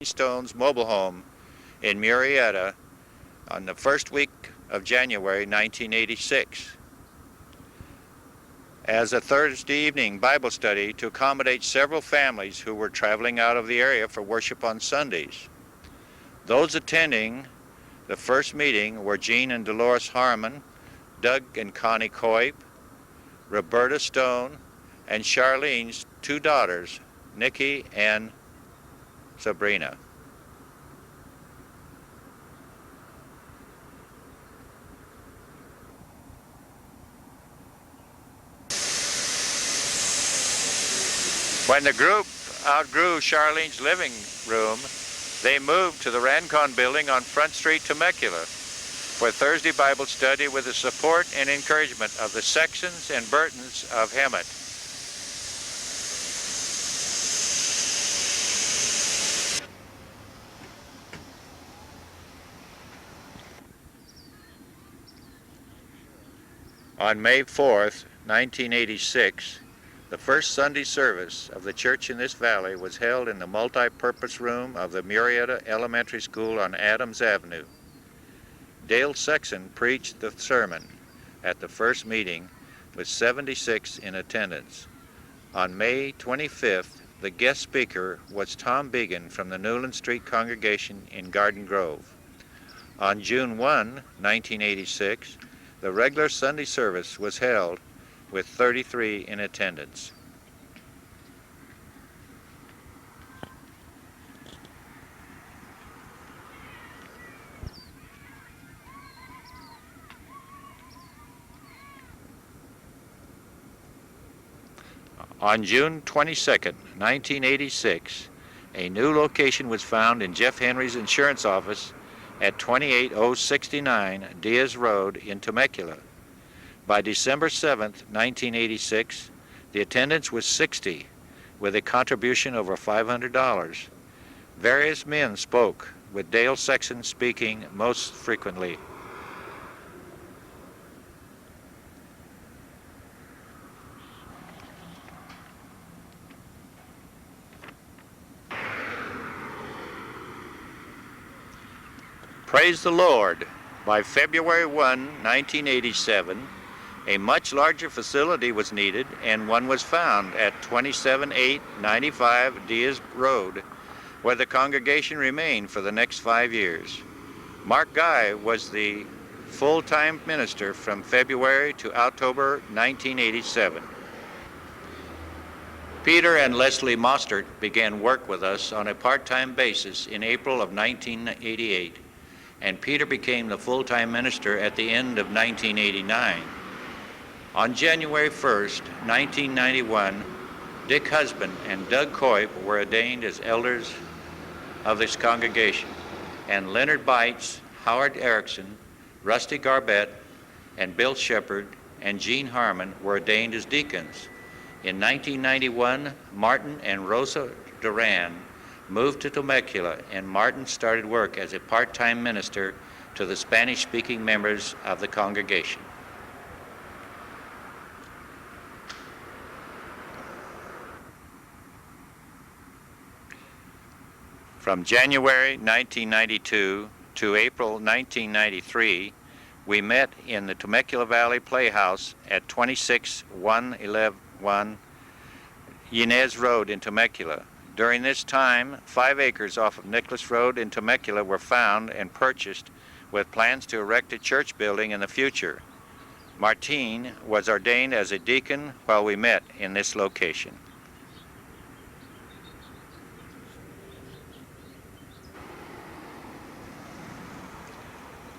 Stone's mobile home in Murrieta on the first week of January 1986 as a Thursday evening Bible study to accommodate several families who were traveling out of the area for worship on Sundays. Those attending the first meeting were Jean and Dolores Harmon, Doug and Connie Coip, Roberta Stone, and Charlene's two daughters, Nikki and Sabrina. When the group outgrew Charlene's living room, they moved to the Rancon building on Front Street, Temecula, for Thursday Bible study with the support and encouragement of the Sextons and Burtons of Hemet. On May 4th, 1986, the first Sunday service of the church in this valley was held in the multi-purpose room of the Murrieta Elementary School on Adams Avenue. Dale Sexton preached the sermon at the first meeting with 76 in attendance. On May 25th, the guest speaker was Tom Began from the Newland Street congregation in Garden Grove. On June 1, 1986, the regular Sunday service was held with 33 in attendance. On June 22, 1986, a new location was found in Jeff Henry's insurance office at 28069 Diaz Road in Temecula. By December 7, 1986, the attendance was 60, with a contribution over $500. Various men spoke, with Dale Sexton speaking most frequently. Praise the Lord. By February 1, 1987, a much larger facility was needed, and one was found at 27895 Diaz Road, where the congregation remained for the next 5 years. Mark Guy was the full-time minister from February to October 1987. Peter and Leslie Mostert began work with us on a part-time basis in April of 1988, and Peter became the full-time minister at the end of 1989. On January 1st, 1991, Dick Husband and Doug Coip were ordained as elders of this congregation, and Leonard Bites, Howard Erickson, Rusty Garbett, and Bill Shepard and Jean Harmon were ordained as deacons. In 1991, Martin and Rosa Duran moved to Temecula, and Martin started work as a part-time minister to the Spanish-speaking members of the congregation. From January 1992 to April 1993, we met in the Temecula Valley Playhouse at 26111 Yanez Road in Temecula. During this time, 5 acres off of Nicholas Road in Temecula were found and purchased with plans to erect a church building in the future. Martine was ordained as a deacon while we met in this location.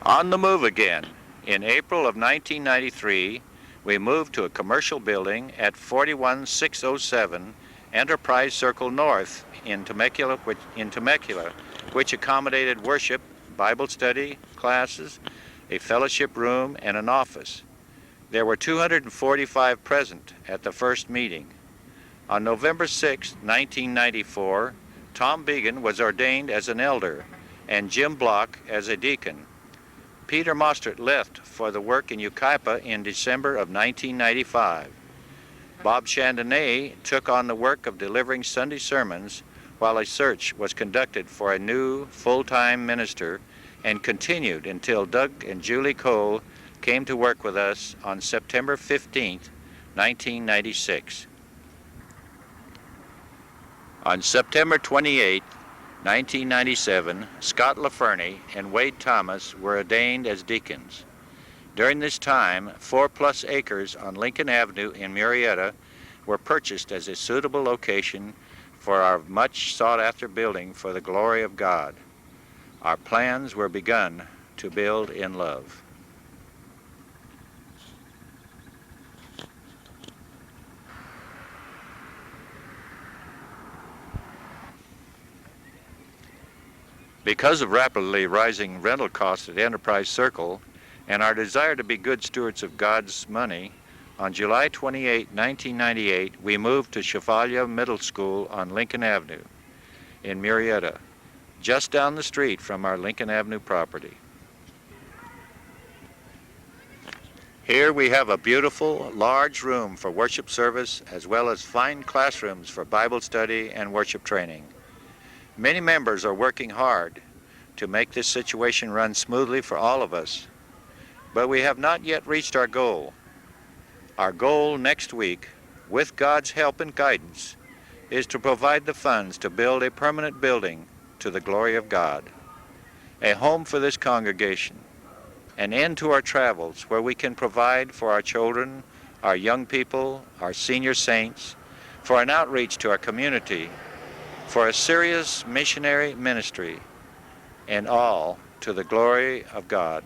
On the move again. In April of 1993, we moved to a commercial building at 41607 Enterprise Circle North in Temecula, which accommodated worship, Bible study, classes, a fellowship room, and an office. There were 245 present at the first meeting. On November 6, 1994, Tom Began was ordained as an elder and Jim Block as a deacon. Peter Mostert left for the work in Yucaipa in December of 1995. Bob Chandonnet took on the work of delivering Sunday sermons, while a search was conducted for a new full-time minister and continued until Doug and Julie Cole came to work with us on September 15, 1996. On September 28, 1997, Scott LaFerny and Wade Thomas were ordained as deacons. During this time, 4+ acres on Lincoln Avenue in Murrieta were purchased as a suitable location for our much sought-after building for the glory of God. Our plans were begun to build in love. Because of rapidly rising rental costs at Enterprise Circle and our desire to be good stewards of God's money, on July 28, 1998, we moved to Chevalier Middle School on Lincoln Avenue in Murrieta, just down the street from our Lincoln Avenue property. Here we have a beautiful, large room for worship service, as well as fine classrooms for Bible study and worship training. Many members are working hard to make this situation run smoothly for all of us, but we have not yet reached our goal. Our goal next week, with God's help and guidance, is to provide the funds to build a permanent building to the glory of God, a home for this congregation, an end to our travels where we can provide for our children, our young people, our senior saints, for an outreach to our community, for a serious missionary ministry, and all to the glory of God.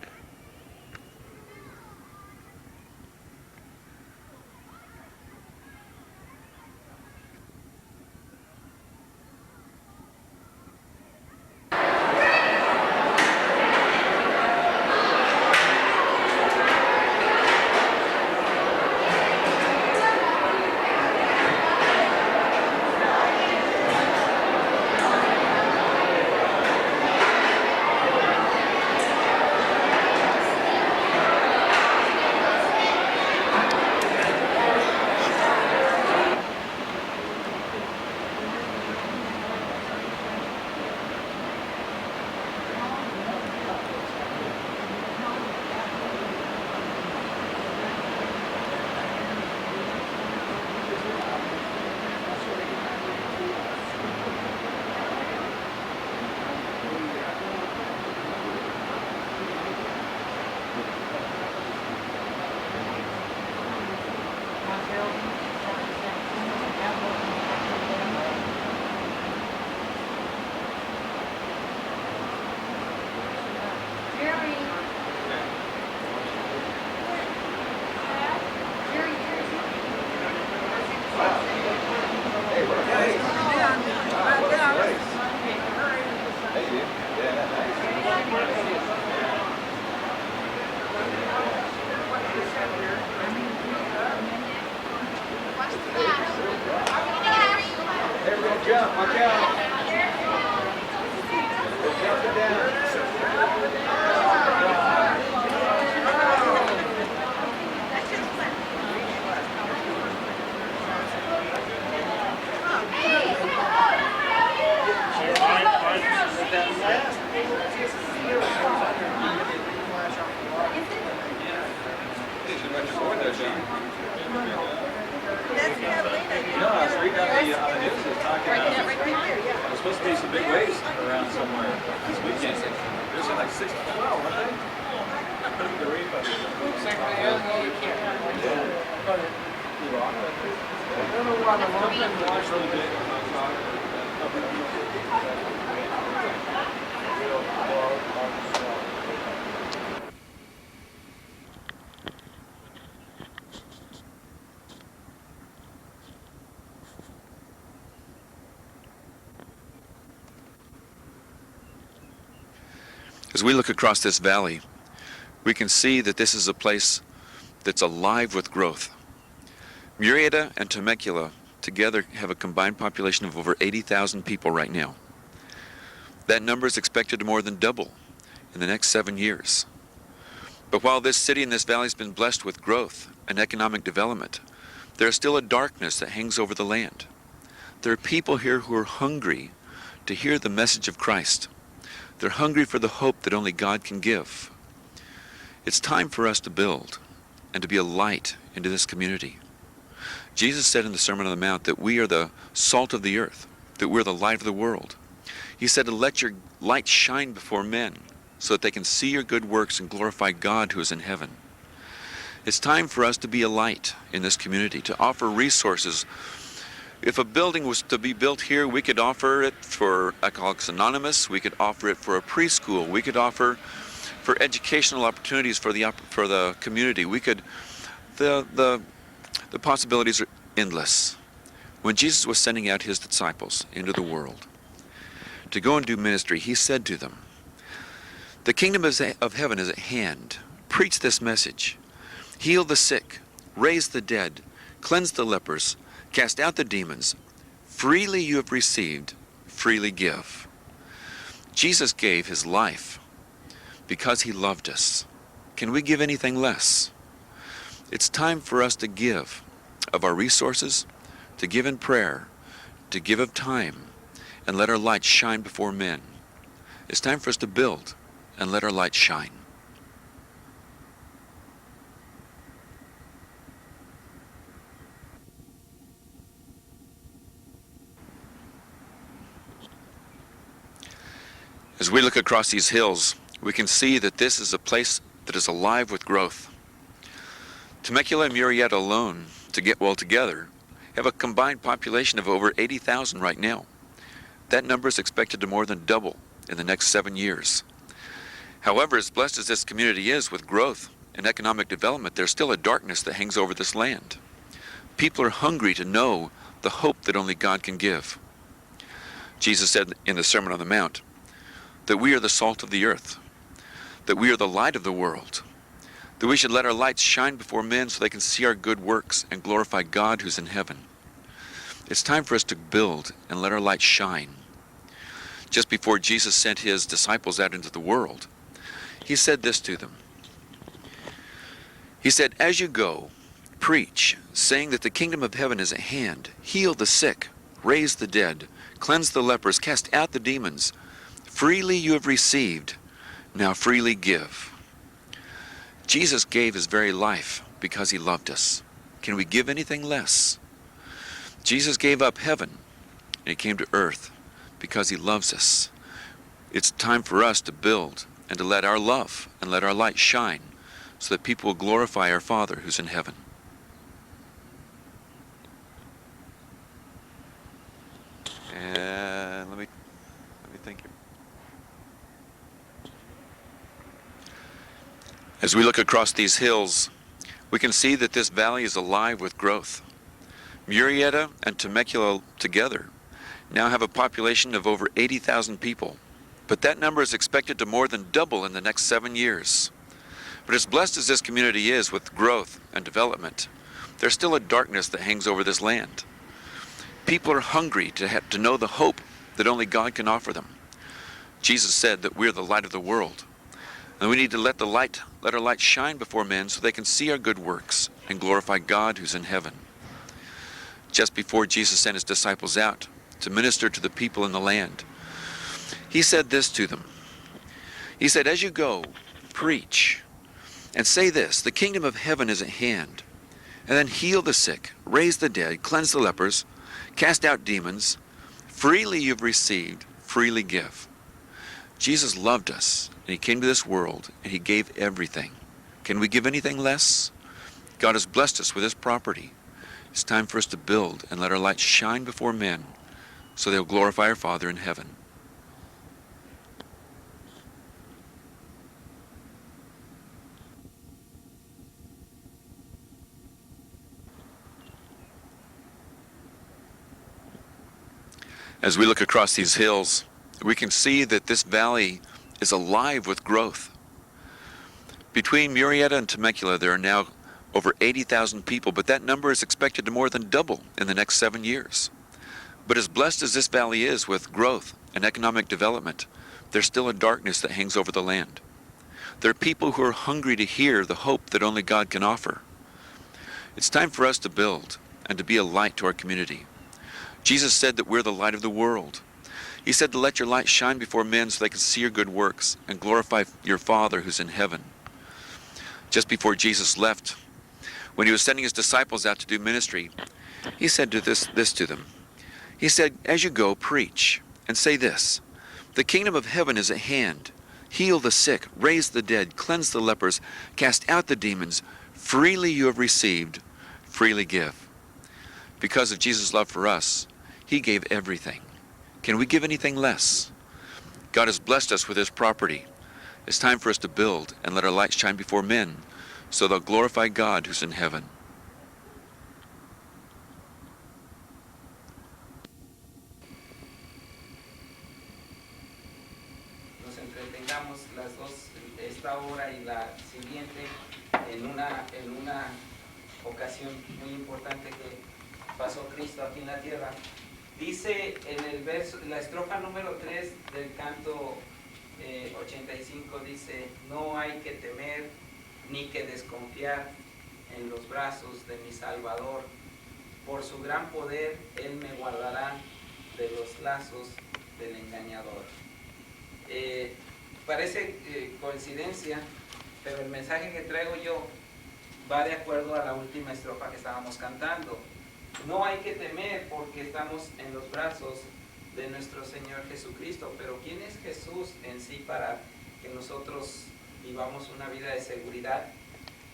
As we look across this valley, we can see that this is a place that's alive with growth. Murrieta and Temecula together have a combined population of over 80,000 people right now. That number is expected to more than double in the next 7 years. But while this city and this valley has been blessed with growth and economic development, there is still a darkness that hangs over the land. There are people here who are hungry to hear the message of Christ. They're hungry for the hope that only God can give. It's time for us to build and to be a light into this community. Jesus said in the Sermon on the Mount that we are the salt of the earth, that we're the light of the world. He said to let your light shine before men so that they can see your good works and glorify God who is in heaven. It's time for us to be a light in this community, to offer resources. If a building was to be built here, we could offer it for Alcoholics Anonymous, we could offer it for a preschool, we could offer for educational opportunities for the community. The possibilities are endless. When Jesus was sending out his disciples into the world to go and do ministry, he said to them, "The kingdom of heaven is at hand. Preach this message. Heal the sick, raise the dead, cleanse the lepers, cast out the demons. Freely you have received, freely give." Jesus gave his life because he loved us. Can we give anything less? It's time for us to give of our resources, to give in prayer, to give of time, and let our light shine before men. It's time for us to build and let our light shine. As we look across these hills, we can see that this is a place that is alive with growth. Temecula and Murrieta alone, together, have a combined population of over 80,000 right now. That number is expected to more than double in the next 7 years. However, as blessed as this community is with growth and economic development, there's still a darkness that hangs over this land. People are hungry to know the hope that only God can give. Jesus said in the Sermon on the Mount that we are the salt of the earth, that we are the light of the world, that we should let our lights shine before men so they can see our good works and glorify God who's in heaven. It's time for us to build and let our light shine. Just before Jesus sent his disciples out into the world, he said this to them. He said, "As you go, preach, saying that the kingdom of heaven is at hand. Heal the sick, raise the dead, cleanse the lepers, cast out the demons. Freely you have received, now freely give." Jesus gave his very life because he loved us. Can we give anything less? Jesus gave up heaven and he came to earth because he loves us. It's time for us to build and to let our love and let our light shine so that people will glorify our Father who's in heaven. And let me think here. As we look across these hills, we can see that this valley is alive with growth. Murrieta and Temecula together now have a population of over 80,000 people, but that number is expected to more than double in the next 7 years. But as blessed as this community is with growth and development, there's still a darkness that hangs over this land. People are hungry to know the hope that only God can offer them. Jesus said that we're the light of the world. And we need to let our light shine before men so they can see our good works and glorify God who's in heaven. Just before Jesus sent his disciples out to minister to the people in the land, he said this to them. He said, "As you go, preach, and say this, the kingdom of heaven is at hand. And then heal the sick, raise the dead, cleanse the lepers, cast out demons. Freely you've received, freely give." Jesus loved us, and he came to this world, and he gave everything. Can we give anything less? God has blessed us with his property. It's time for us to build and let our light shine before men so they'll glorify our Father in heaven. As we look across these hills, we can see that this valley is alive with growth. Between Murrieta and Temecula, there are now over 80,000 people, but that number is expected to more than double in the next 7 years. But as blessed as this valley is with growth and economic development, there's still a darkness that hangs over the land. There are people who are hungry to hear the hope that only God can offer. It's time for us to build and to be a light to our community. Jesus said that we're the light of the world. He said to let your light shine before men so they can see your good works and glorify your Father who's in heaven. Just before Jesus left, when he was sending his disciples out to do ministry, he said this to them. He said, as you go, preach and say this, the kingdom of heaven is at hand. Heal the sick, raise the dead, cleanse the lepers, cast out the demons. Freely you have received, freely give. Because of Jesus' love for us, he gave everything. Can we give anything less? God has blessed us with his property. It's time for us to build and let our light shine before men so they'll glorify God who's in heaven. Nos entretengamos las dos, esta hora y la siguiente, en una ocasión muy importante que pasó Cristo aquí en la tierra. Dice en el verso, la estrofa número 3 del canto 85, dice, no hay que temer ni que desconfiar en los brazos de mi Salvador. Por su gran poder, Él me guardará de los lazos del engañador. Parece coincidencia, pero el mensaje que traigo yo va de acuerdo a la última estrofa que estábamos cantando. No hay que temer porque estamos en los brazos de nuestro Señor Jesucristo, pero ¿quién es Jesús en sí para que nosotros vivamos una vida de seguridad?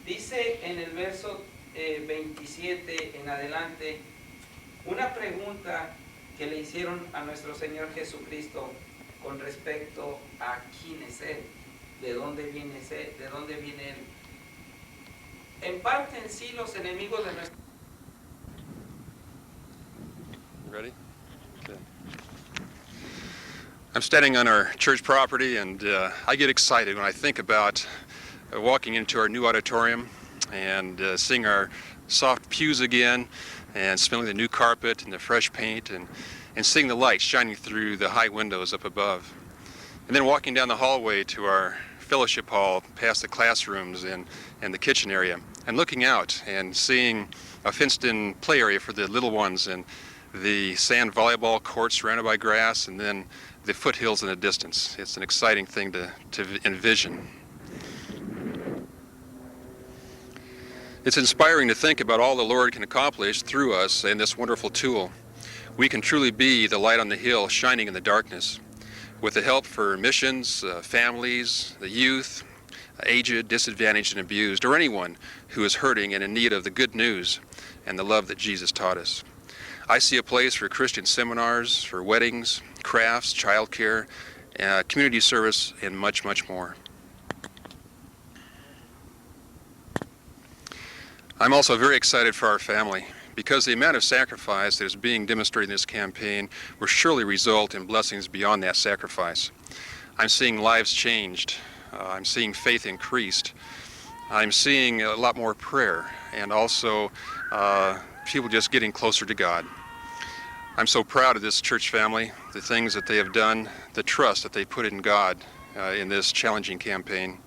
Dice en el verso 27 en adelante, una pregunta que le hicieron a nuestro Señor Jesucristo con respecto a quién es Él, de dónde viene Él. En parte en sí los enemigos de nuestro... Ready? Okay. I'm standing on our church property, and I get excited when I think about walking into our new auditorium and seeing our soft pews again and smelling the new carpet and the fresh paint and seeing the light shining through the high windows up above. And then walking down the hallway to our fellowship hall past the classrooms and the kitchen area and looking out and seeing a fenced-in play area for the little ones and the sand volleyball court surrounded by grass, and then the foothills in the distance. It's an exciting thing to envision. It's inspiring to think about all the Lord can accomplish through us and this wonderful tool. We can truly be the light on the hill shining in the darkness. With the help for missions, families, the youth, aged, disadvantaged, and abused, or anyone who is hurting and in need of the good news and the love that Jesus taught us. I see a place for Christian seminars, for weddings, crafts, childcare, community service, and much, much more. I'm also very excited for our family, because the amount of sacrifice that is being demonstrated in this campaign will surely result in blessings beyond that sacrifice. I'm seeing lives changed. I'm seeing faith increased. I'm seeing a lot more prayer, and also people just getting closer to God. I'm so proud of this church family, the things that they have done, the trust that they put in God in this challenging campaign.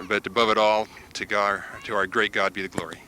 But above it all, to our great God be the glory.